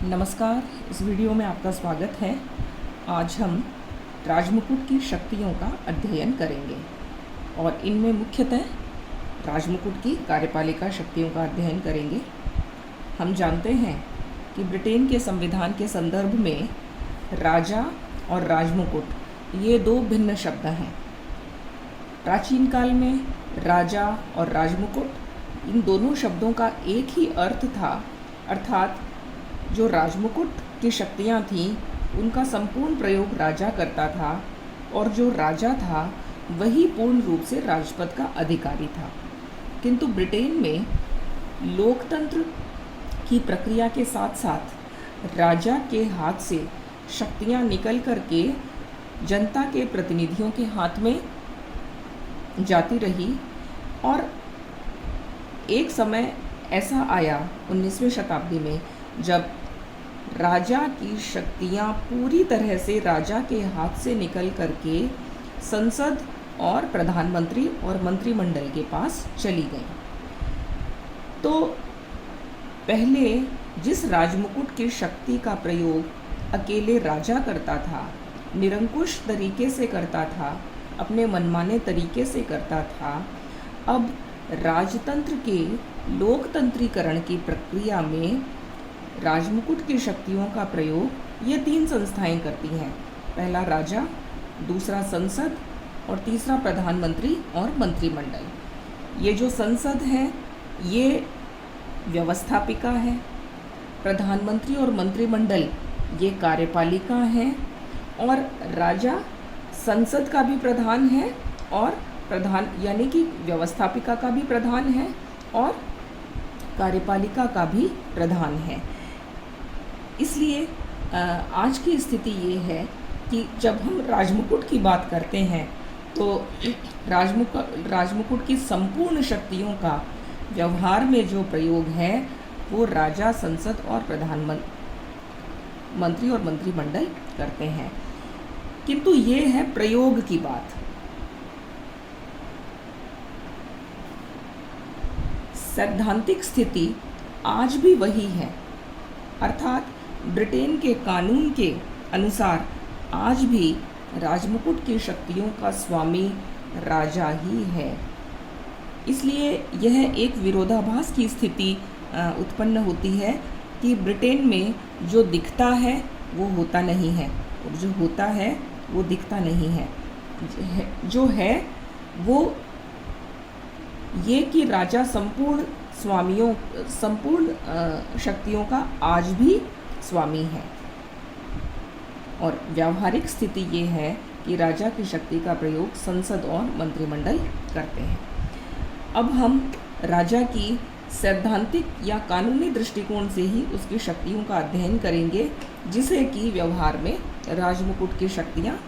नमस्कार। इस वीडियो में आपका स्वागत है। आज हम राजमुकुट की शक्तियों का अध्ययन करेंगे और इनमें मुख्यतः राजमुकुट की कार्यपालिका शक्तियों का अध्ययन करेंगे। हम जानते हैं कि ब्रिटेन के संविधान के संदर्भ में राजा और राजमुकुट ये दो भिन्न शब्द हैं। प्राचीन काल में राजा और राजमुकुट इन दोनों शब्दों का एक ही अर्थ था, अर्थात जो राजमुकुट की शक्तियाँ थीं उनका संपूर्ण प्रयोग राजा करता था और जो राजा था वही पूर्ण रूप से राजपद का अधिकारी था। किंतु ब्रिटेन में लोकतंत्र की प्रक्रिया के साथ साथ राजा के हाथ से शक्तियाँ निकल करके जनता के प्रतिनिधियों के हाथ में जाती रही और एक समय ऐसा आया 19वीं शताब्दी में जब राजा की शक्तियाँ पूरी तरह से राजा के हाथ से निकल करके संसद और प्रधानमंत्री और मंत्रिमंडल के पास चली गई। तो पहले जिस राजमुकुट की शक्ति का प्रयोग अकेले राजा करता था, निरंकुश तरीके से करता था, अपने मनमाने तरीके से करता था, अब राजतंत्र के लोकतंत्रीकरण की प्रक्रिया में राजमुकुट की शक्तियों का प्रयोग ये तीन संस्थाएं करती हैं। पहला राजा, दूसरा संसद और तीसरा प्रधानमंत्री और मंत्रिमंडल। ये जो संसद है ये व्यवस्थापिका है, प्रधानमंत्री और मंत्रिमंडल ये कार्यपालिका है और राजा संसद का भी प्रधान है और प्रधान यानी कि व्यवस्थापिका का भी प्रधान है और कार्यपालिका का भी प्रधान है। इसलिए आज की स्थिति ये है कि जब हम राजमुकुट की बात करते हैं तो राजमुकुट की संपूर्ण शक्तियों का व्यवहार में जो प्रयोग है वो राजा, संसद और प्रधानमंत्री और मंत्रिमंडल करते हैं। किंतु ये है प्रयोग की बात। सैद्धांतिक स्थिति आज भी वही है, अर्थात ब्रिटेन के कानून के अनुसार आज भी राजमुकुट की शक्तियों का स्वामी राजा ही है। इसलिए यह एक विरोधाभास की स्थिति उत्पन्न होती है कि ब्रिटेन में जो दिखता है वो होता नहीं है और जो होता है वो दिखता नहीं है। जो है वो ये कि राजा संपूर्ण शक्तियों का आज भी स्वामी है और व्यावहारिक स्थिति ये है कि राजा की शक्ति का प्रयोग संसद और मंत्रिमंडल करते हैं। अब हम राजा की सैद्धांतिक या कानूनी दृष्टिकोण से ही उसकी शक्तियों का अध्ययन करेंगे, जिसे कि व्यवहार में राजमुकुट की शक्तियाँ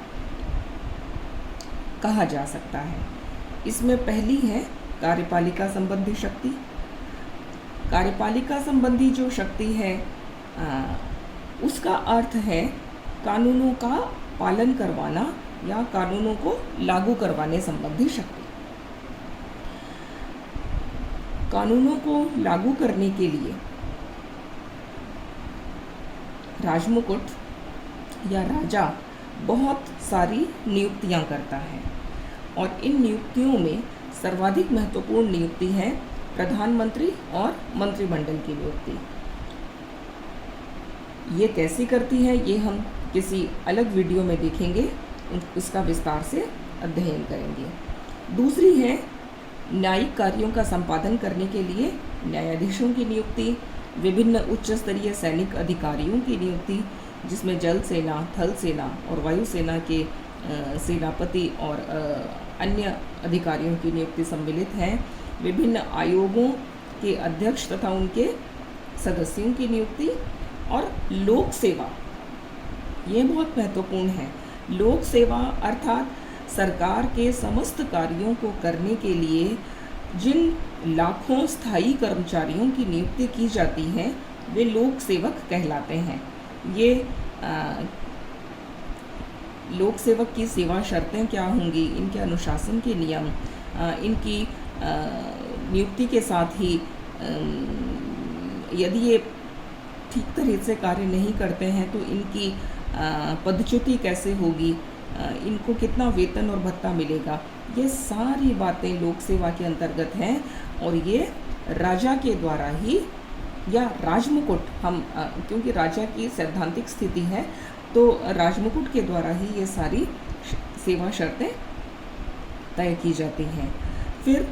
कहा जा सकता है। इसमें पहली है कार्यपालिका संबंधी शक्ति। कार्यपालिका संबंधी जो शक्ति है उसका अर्थ है कानूनों का पालन करवाना या कानूनों को लागू करवाने संबंधी शक्ति। कानूनों को लागू करने के लिए राजमुकुट या राजा बहुत सारी नियुक्तियां करता है और इन नियुक्तियों में सर्वाधिक महत्वपूर्ण नियुक्ति है प्रधानमंत्री और मंत्रिमंडल की नियुक्ति। ये कैसी करती है ये हम किसी अलग वीडियो में देखेंगे, इसका विस्तार से अध्ययन करेंगे। दूसरी है न्यायिक कार्यों का संपादन करने के लिए न्यायाधीशों की नियुक्ति, विभिन्न उच्च स्तरीय सैनिक अधिकारियों की नियुक्ति, जिसमें जल सेना, थल सेना और वायु सेना के सेनापति और अन्य अधिकारियों की नियुक्ति सम्मिलित है। विभिन्न आयोगों के अध्यक्ष तथा उनके सदस्यों की नियुक्ति और लोक सेवा, ये बहुत महत्वपूर्ण है। लोक सेवा अर्थात सरकार के समस्त कार्यों को करने के लिए जिन लाखों स्थायी कर्मचारियों की नियुक्ति की जाती है वे लोक सेवक कहलाते हैं। ये लोक सेवक की सेवा शर्तें क्या होंगी, इनके अनुशासन के नियम, इनकी नियुक्ति के साथ ही यदि ये ठीक तरह से कार्य नहीं करते हैं तो इनकी पदच्युति कैसे होगी, इनको कितना वेतन और भत्ता मिलेगा, ये सारी बातें लोक सेवा के अंतर्गत हैं। और ये राजा के द्वारा ही या राजमुकुट, हम क्योंकि राजा की सैद्धांतिक स्थिति है तो राजमुकुट के द्वारा ही ये सारी सेवा शर्तें तय की जाती हैं। फिर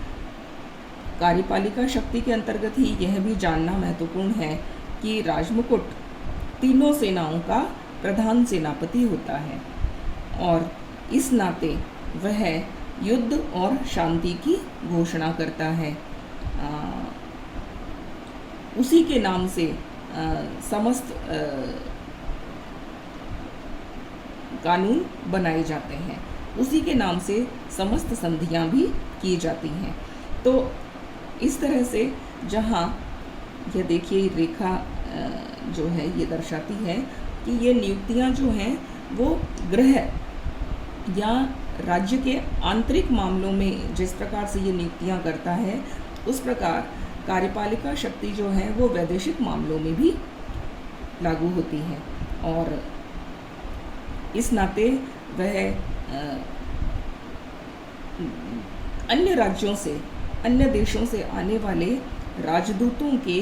कार्यपालिका शक्ति के अंतर्गत ही यह भी जानना महत्वपूर्ण है कि राजमुकुट तीनों सेनाओं का प्रधान सेनापति होता है और इस नाते वह युद्ध और शांति की घोषणा करता है। उसी के नाम से समस्त कानून बनाए जाते हैं, उसी के नाम से समस्त संधियां भी की जाती हैं। तो इस तरह से जहाँ यह देखिए रेखा जो है ये दर्शाती है कि ये नियुक्तियां जो हैं वो गृह या राज्य के आंतरिक मामलों में जिस प्रकार से ये नियुक्तियां करता है, उस प्रकार कार्यपालिका शक्ति जो है वो वैदेशिक मामलों में भी लागू होती है। और इस नाते वह अन्य राज्यों से, अन्य देशों से आने वाले राजदूतों के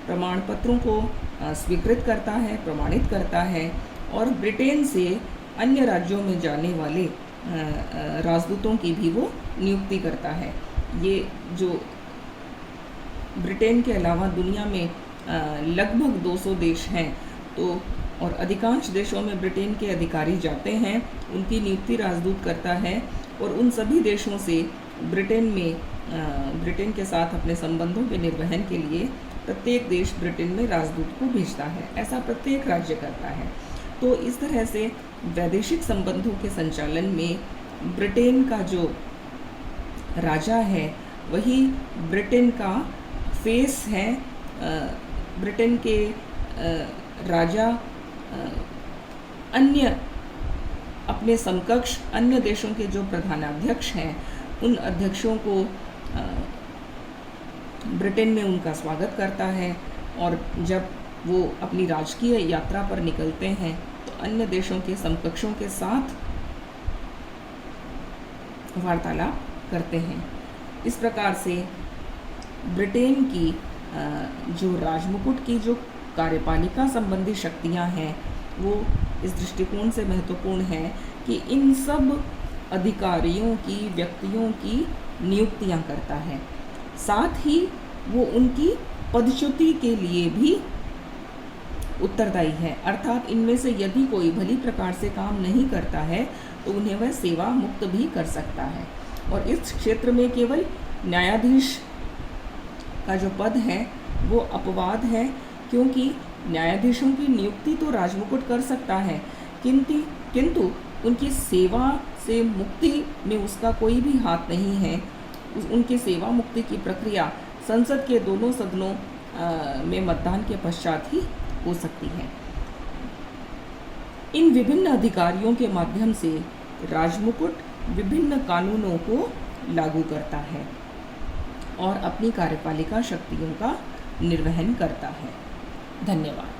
प्रमाण पत्रों को स्वीकृत करता है, प्रमाणित करता है और ब्रिटेन से अन्य राज्यों में जाने वाले राजदूतों की भी वो नियुक्ति करता है। ये जो ब्रिटेन के अलावा दुनिया में लगभग 200 देश हैं, तो और अधिकांश देशों में ब्रिटेन के अधिकारी जाते हैं, उनकी नियुक्ति राजदूत करता है और उन सभी देशों से ब्रिटेन के साथ अपने संबंधों के निर्वहन के लिए प्रत्येक देश ब्रिटेन में राजदूत को भेजता है। ऐसा प्रत्येक राज्य करता है। तो इस तरह से वैदेशिक संबंधों के संचालन में ब्रिटेन का जो राजा है वही ब्रिटेन का फेस है। ब्रिटेन के राजा अन्य अपने समकक्ष अन्य देशों के जो प्रधानाध्यक्ष हैं, उन अध्यक्षों को ब्रिटेन में उनका स्वागत करता है और जब वो अपनी राजकीय यात्रा पर निकलते हैं तो अन्य देशों के समकक्षों के साथ वार्तालाप करते हैं। इस प्रकार से ब्रिटेन की जो राजमुकुट की जो कार्यपालिका संबंधी शक्तियां हैं वो इस दृष्टिकोण से महत्वपूर्ण है कि इन सब अधिकारियों की, व्यक्तियों की नियुक्तियां करता है। साथ ही वो उनकी पदच्युति के लिए भी उत्तरदायी है, अर्थात इनमें से यदि कोई भली प्रकार से काम नहीं करता है तो उन्हें वह सेवा मुक्त भी कर सकता है। और इस क्षेत्र में केवल न्यायाधीश का जो पद है वो अपवाद है, क्योंकि न्यायाधीशों की नियुक्ति तो राजमुकुट कर सकता है, किंतु उनकी सेवा से मुक्ति में उसका कोई भी हाथ नहीं है। उनकी सेवा मुक्ति की प्रक्रिया संसद के दोनों सदनों में मतदान के पश्चात ही हो सकती है। इन विभिन्न अधिकारियों के माध्यम से राजमुकुट विभिन्न कानूनों को लागू करता है और अपनी कार्यपालिका शक्तियों का निर्वहन करता है। धन्यवाद।